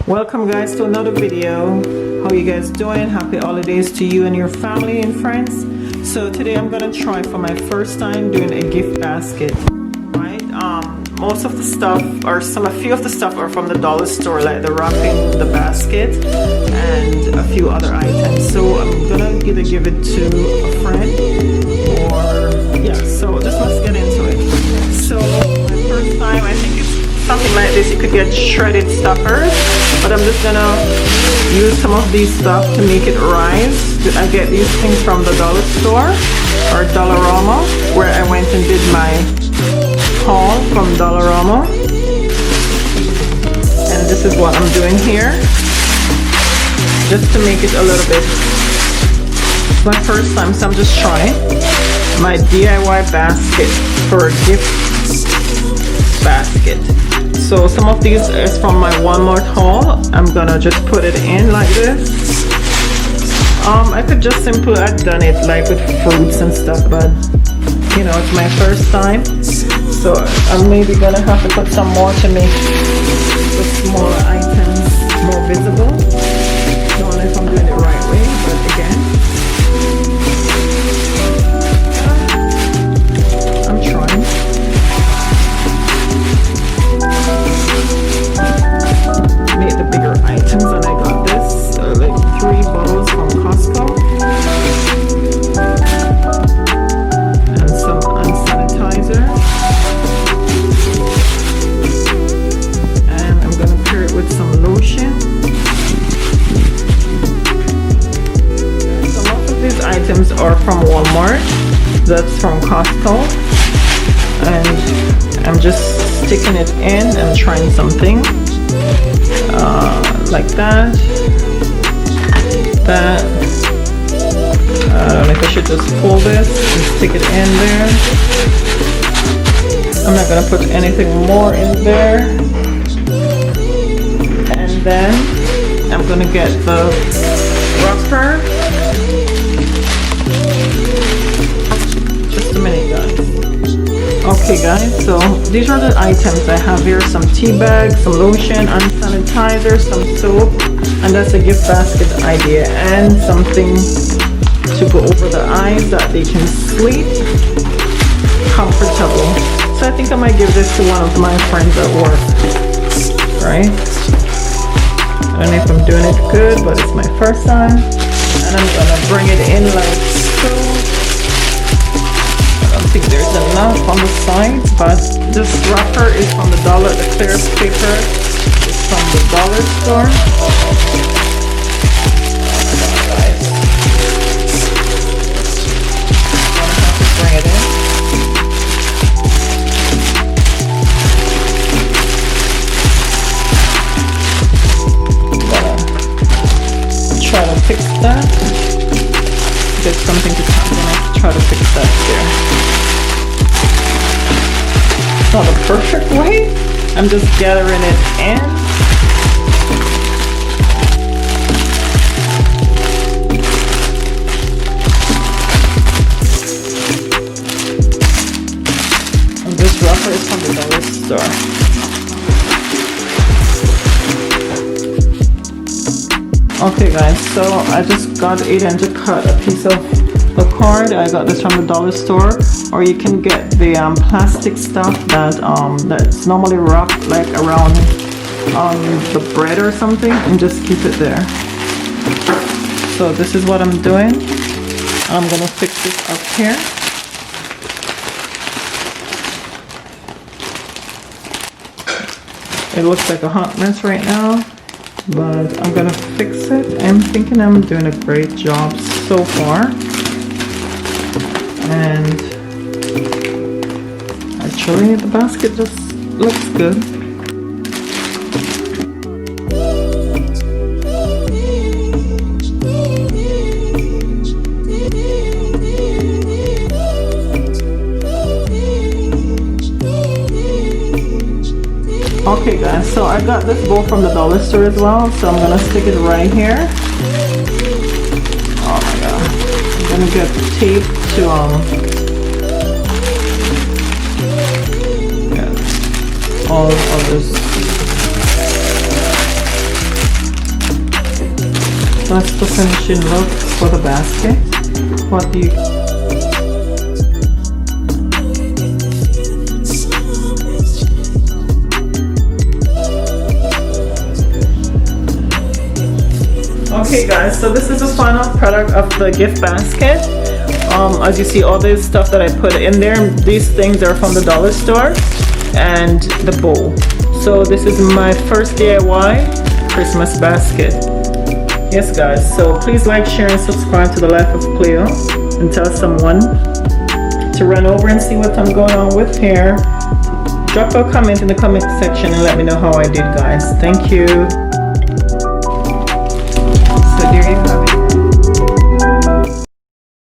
Welcome guys to another video. How you guys doing? Happy holidays to you and your family and friends. So today I'm gonna try for my first time doing a gift basket. Right? Most of the stuff, or a few of the stuff are from the dollar store, like the wrapping, the basket, and a few other items. So I'm gonna either give it to a friend or yeah. So just let's get into it. So my first time, I think it's something like this. You could get shredded stuffers, but I'm just gonna use some of these stuff to make it rise. I get these things from the dollar store or Dollarama, where I went and did my haul from Dollarama, and this is what I'm doing here, just to make it a little bit. It's my first time, so I'm just trying my DIY basket for a gift basket. So some of these is from my Walmart haul. I'm gonna just put it in like this. I could just simply have done it like with fruits and stuff, but you know, it's my first time, so I'm maybe gonna have to put some more to make the smaller items more visible. Don't know if I'm doing it the right way, but again, I'm trying. Make the bigger items, and I got this like 3 bottles from Costco and some hand sanitizer, and I'm gonna pair it with some lotion. Some of these items are from Walmart, that's from Costco, and I'm just sticking it in and trying something. Like that. I don't know if I should just pull this and stick it in there. I'm not gonna put anything more in there. And then I'm gonna get the wrapper. Just a minute, guys. Okay guys, so these are the items I have here. Some tea bags, some lotion, hand sanitizer, some soap, and that's a gift basket idea, and something to go over the eyes that they can sleep comfortable. So I think I might give this to one of my friends at work, right? I don't know if I'm doing it good, but it's my first time, and I'm gonna bring it in like so. I don't think there's enough on the sides, but this wrapper is from the dollar. The clear paper is from the dollar store. Guys, I'm gonna have to bring it in. I'm gonna try to fix that. There's something to try to fix that there. Not a perfect way. I'm just gathering it in. And this wrapper is from the dollar store. Okay guys, so I just got Aiden to cut a piece of the card. I got this from the dollar store, or you can get the plastic stuff that that's normally wrapped like around the bread or something, and just keep it there. So this is what I'm doing. I'm gonna fix this up here. It looks like a hot mess right now, but I'm gonna fix it. I'm thinking I'm doing a great job so far. And actually the basket just looks good. Okay guys, so I got this bowl from the dollar store as well, so I'm gonna stick it right here. Oh my god. I'm gonna get tape to all others. That's the finishing look for the basket. What do you... Okay guys, so this is the final product of the gift basket. As you see, all this stuff that I put in there, these things are from the dollar store, and the bowl. So this is my first DIY Christmas basket. Yes guys, so please like, share, and subscribe to the Life of Cleo, and tell someone to run over and see what I'm going on with here. Drop a comment in the comment section and let me know how I did, guys. Thank you.